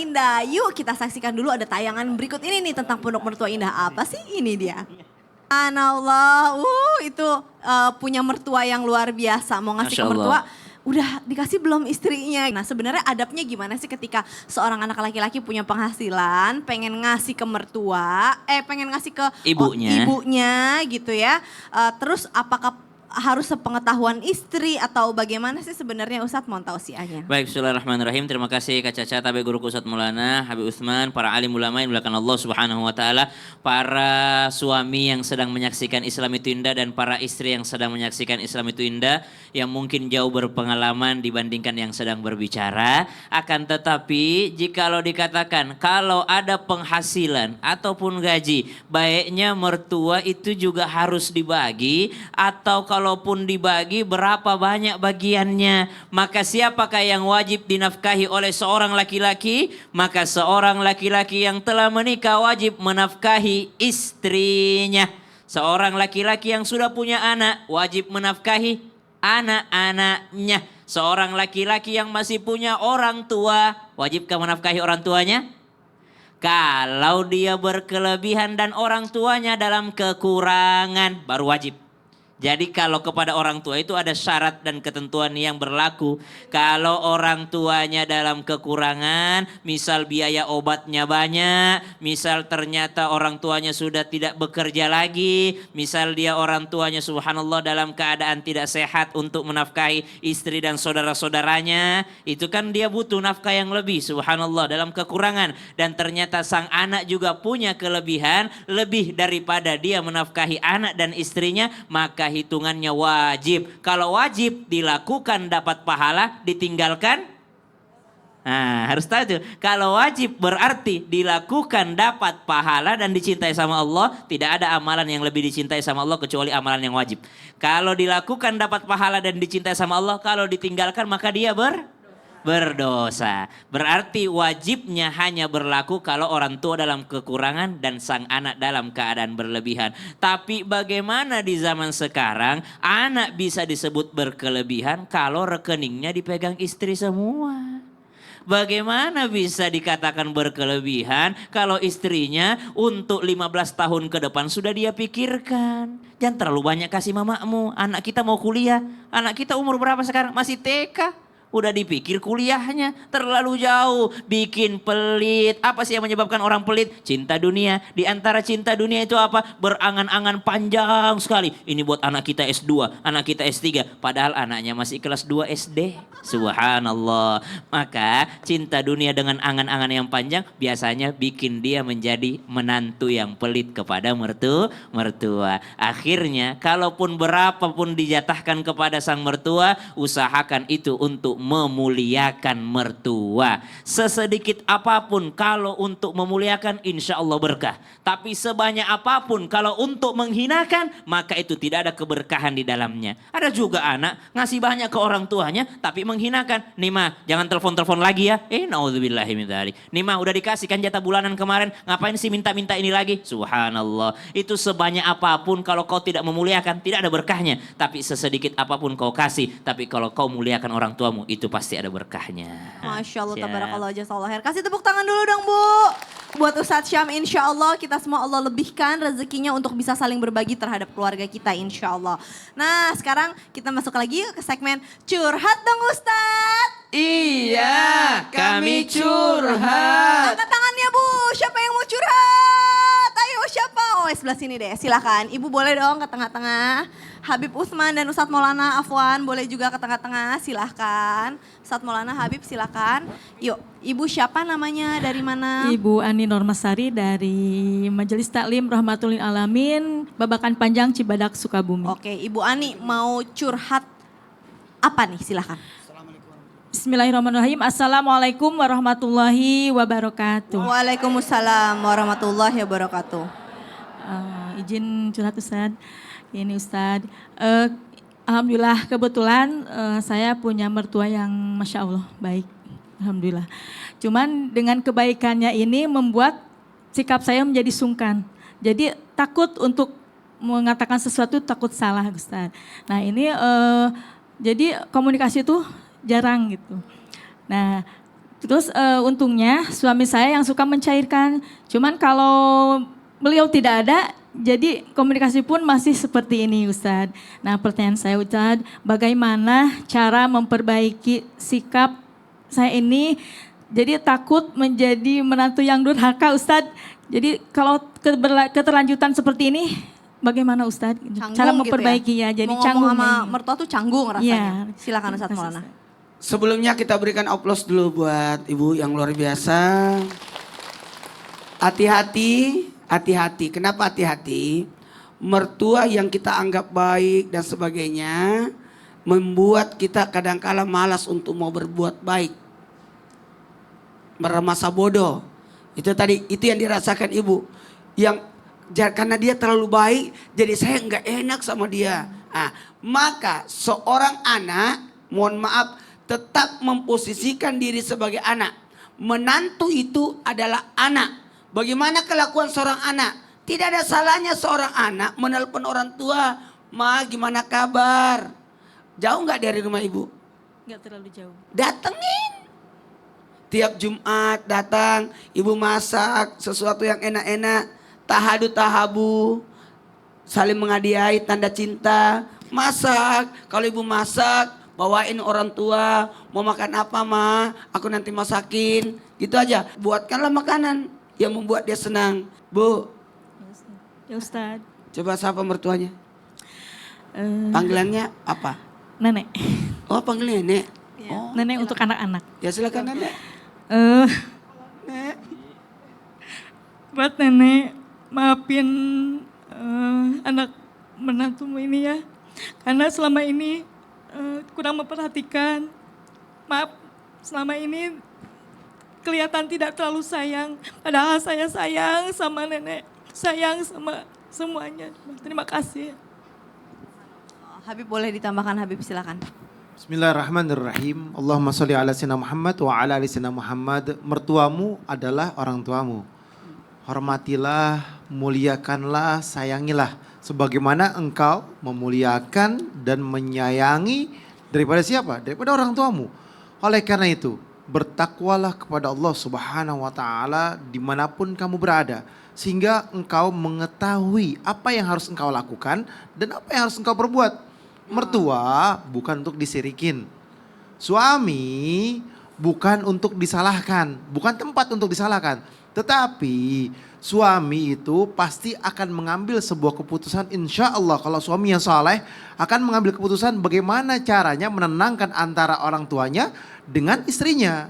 Indah. Yuk kita saksikan dulu ada tayangan berikut ini nih tentang Pondok Mertua Indah. Apa sih ini dia? Subhanallah, itu punya mertua yang luar biasa. Mau ngasih ke Masya Allah. mertua, udah dikasih belum istrinya? Nah sebenarnya adabnya gimana sih ketika seorang anak laki-laki punya penghasilan, pengen ngasih ke mertua, pengen ngasih ke ibunya gitu ya. Terus apakah harus sepengetahuan istri atau bagaimana sih sebenarnya Ustadz mau tausiahnya? Baik, bismillahirrahmanirrahim. Terima kasih Kak Caca, Tabe Guru Ustadz Maulana, Habib Utsman, para alim ulama yang dimuliakan Allah Subhanahu wa taala, para suami yang sedang menyaksikan Islam itu indah dan para istri yang sedang menyaksikan Islam itu indah yang mungkin jauh berpengalaman dibandingkan yang sedang berbicara. Akan tetapi jikalau dikatakan kalau ada penghasilan ataupun gaji, baiknya mertua itu juga harus dibagi, atau kalaupun dibagi berapa banyak bagiannya. Maka siapakah yang wajib dinafkahi oleh seorang laki-laki? Maka seorang laki-laki yang telah menikah wajib menafkahi istrinya. Seorang laki-laki yang sudah punya anak wajib menafkahi anak-anaknya. Seorang laki-laki yang masih punya orang tua wajibkah menafkahi orang tuanya? Kalau dia berkelebihan dan orang tuanya dalam kekurangan baru wajib. Jadi kalau kepada orang tua itu ada syarat dan ketentuan yang berlaku. Kalau orang tuanya dalam kekurangan, misal biaya obatnya banyak, misal ternyata orang tuanya sudah tidak bekerja lagi, misal dia orang tuanya subhanallah dalam keadaan tidak sehat untuk menafkahi istri dan saudara-saudaranya, itu kan dia butuh nafkah yang lebih subhanallah dalam kekurangan. Dan ternyata sang anak juga punya kelebihan lebih daripada dia menafkahi anak dan istrinya, maka hitungannya wajib. Kalau wajib dilakukan dapat pahala, ditinggalkan. Nah harus tahu tuh. Kalau wajib berarti dilakukan dapat pahala dan dicintai sama Allah. Tidak ada amalan yang lebih dicintai sama Allah kecuali amalan yang wajib. Kalau dilakukan dapat pahala dan dicintai sama Allah. Kalau ditinggalkan maka dia berdosa. Berarti wajibnya hanya berlaku kalau orang tua dalam kekurangan dan sang anak dalam keadaan berlebihan. Tapi bagaimana di zaman sekarang anak bisa disebut berkelebihan kalau rekeningnya dipegang istri semua? Bagaimana bisa dikatakan berkelebihan kalau istrinya untuk 15 tahun ke depan sudah dia pikirkan? Jangan terlalu banyak kasih mamamu. Anak kita mau kuliah. Anak kita umur berapa sekarang? Masih TK. Udah dipikir kuliahnya terlalu jauh, bikin pelit. Apa sih yang menyebabkan orang pelit? Cinta dunia. Di antara cinta dunia itu apa? Berangan-angan panjang sekali. Ini buat anak kita S2, anak kita S3. Padahal anaknya masih kelas 2 SD. Subhanallah. Maka cinta dunia dengan angan-angan yang panjang biasanya bikin dia menjadi menantu yang pelit kepada mertua. Akhirnya kalaupun berapapun dijatahkan kepada sang mertua, usahakan itu untuk memuliakan mertua. Sesedikit apapun kalau untuk memuliakan insya Allah berkah. Tapi sebanyak apapun kalau untuk menghinakan maka itu tidak ada keberkahan di dalamnya. Ada juga anak ngasih banyak ke orang tuanya tapi menghinakan. Nih mah jangan telepon-telepon lagi ya. Naudzubillahi min dzalik. Nih mah udah dikasihkan jatah bulanan kemarin. Ngapain sih minta-minta ini lagi? Subhanallah. Itu sebanyak apapun kalau kau tidak memuliakan tidak ada berkahnya. Tapi sesedikit apapun kau kasih. Tapi kalau kau muliakan orang tuamu itu pasti ada berkahnya. Masya Allah, tabarakallah, jazakallah khair. Kasih tepuk tangan dulu dong Bu. Buat Ustadz Syam, insya Allah kita semua Allah lebihkan rezekinya untuk bisa saling berbagi terhadap keluarga kita insya Allah. Nah sekarang kita masuk lagi ke segmen Curhat dong Ustadz. Iya, kami curhat. Angkat tangannya Bu, siapa yang mau curhat? Ayo siapa? Oh sebelah sini deh, silakan. Ibu boleh dong ke tengah-tengah. Habib Utsman dan Ustadz Maulana Afwan boleh juga ke tengah-tengah, silahkan. Ustadz Maulana, Habib silahkan. Yuk, Ibu siapa namanya, dari mana? Ibu Ani Normasari dari Majelis Taklim Rahmatul Lil Alamin, Babakan Panjang Cibadak Sukabumi. Oke, Ibu Ani mau curhat apa nih, silahkan. Bismillahirrahmanirrahim. Assalamualaikum warahmatullahi wabarakatuh. Waalaikumsalam warahmatullahi wabarakatuh. Izin curhat Ustadz. Ini Ustadz, alhamdulillah kebetulan saya punya mertua yang Masya Allah baik, alhamdulillah. Cuman dengan kebaikannya ini membuat sikap saya menjadi sungkan. Jadi takut untuk mengatakan sesuatu, takut salah Ustadz. Nah ini jadi komunikasi itu jarang gitu. Nah Terus untungnya suami saya yang suka mencairkan. Cuman kalau beliau tidak ada, jadi komunikasi pun masih seperti ini Ustadz. Nah pertanyaan saya Ustadz, bagaimana cara memperbaiki sikap saya ini? Jadi takut menjadi menantu yang durhaka Ustadz. Jadi kalau keterlanjutan seperti ini, bagaimana Ustadz? Canggung Cara gitu memperbaiki ya, jadi mau canggung. ngomong sama ya. mertua tuh canggung rasanya. Iya. Silakan Ustadz Maulana. Sebelumnya kita berikan aplaus dulu buat Ibu yang luar biasa. Hati-hati, hati-hati. Kenapa hati-hati? Mertua yang kita anggap baik dan sebagainya membuat kita kadang-kala malas untuk mau berbuat baik. Merasa bodoh. Itu tadi, itu yang dirasakan ibu. Yang karena dia terlalu baik, jadi saya nggak enak sama dia. Nah, maka seorang anak, mohon maaf, tetap memposisikan diri sebagai anak. Menantu itu adalah anak. Bagaimana kelakuan seorang anak? Tidak ada salahnya seorang anak menelpon orang tua, "Ma, gimana kabar?" Jauh nggak dari rumah ibu? Nggak terlalu jauh. Datengin. Tiap Jumat datang, ibu masak sesuatu yang enak-enak. Tahadu tahabu, saling menghadiahi tanda cinta. Masak, kalau ibu masak, bawain orang tua, mau makan apa Ma? Aku nanti masakin. Gitu aja, buatkanlah makanan yang membuat dia senang. Bu, Ya Ustadz. coba sapa mertuanya. Eh, Panggilannya apa? nenek. Oh, panggil nenek. Iya. Nenek untuk anak-anak. Ya silakan nenek. Nek. Buat nenek, maafin anak menantumu ini ya. Karena selama ini kurang memperhatikan. Maaf, selama ini kelihatan tidak terlalu sayang. Padahal saya sayang sama nenek. Sayang sama semuanya. Terima kasih. Habib boleh ditambahkan Habib silakan. Bismillahirrahmanirrahim. Allahumma sholli ala sayyidina Muhammad wa ala ali sayyidina Muhammad. Mertuamu adalah orang tuamu. Hormatilah, muliakanlah, sayangilah. Sebagaimana engkau memuliakan dan menyayangi daripada siapa? Daripada orang tuamu. Oleh karena itu, bertakwalah kepada Allah Subhanahu wa taala dimanapun kamu berada. Sehingga engkau mengetahui apa yang harus engkau lakukan dan apa yang harus engkau perbuat. Mertua bukan untuk disirikin. Suami bukan untuk disalahkan. Bukan tempat untuk disalahkan. Tetapi suami itu pasti akan mengambil sebuah keputusan, insya Allah kalau suami yang saleh akan mengambil keputusan bagaimana caranya menenangkan antara orang tuanya dengan istrinya.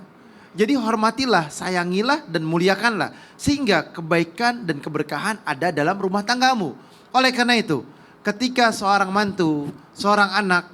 Jadi hormatilah, sayangilah dan muliakanlah sehingga kebaikan dan keberkahan ada dalam rumah tanggamu. Oleh karena itu, ketika seorang mantu, seorang anak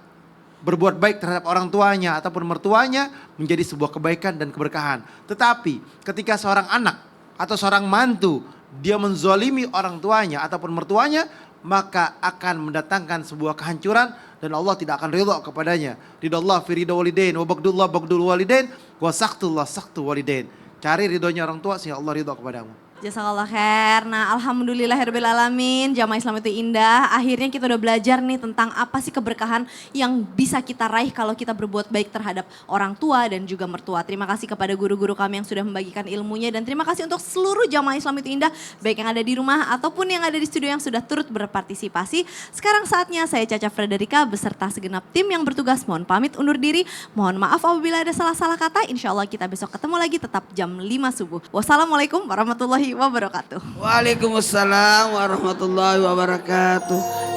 berbuat baik terhadap orang tuanya ataupun mertuanya menjadi sebuah kebaikan dan keberkahan. Tetapi ketika seorang anak atau seorang mantu dia menzolimi orang tuanya ataupun mertuanya, maka akan mendatangkan sebuah kehancuran dan Allah tidak akan ridha kepadanya. Ridallah fi ridha walidain wa baghdullah baghdul walidain wa saktullah saktu walidain. Cari ridhonya orang tua sehingga Allah ridha kepadamu. Jazakallah khair. Nah, alhamdulillahirrahmanirrahim. Jamaah Islam itu indah. Akhirnya kita udah belajar nih tentang apa sih keberkahan yang bisa kita raih kalau kita berbuat baik terhadap orang tua dan juga mertua. Terima kasih kepada guru-guru kami yang sudah membagikan ilmunya dan terima kasih untuk seluruh jamaah Islam itu indah, baik yang ada di rumah ataupun yang ada di studio yang sudah turut berpartisipasi. Sekarang saatnya saya Caca Frederika beserta segenap tim yang bertugas mohon pamit undur diri. Mohon maaf apabila ada salah-salah kata. Insya Allah kita besok ketemu lagi tetap jam 5 subuh. Wassalamualaikum warahmatullahi wabarakatuh. Waalaikumsalam warahmatullahi wabarakatuh.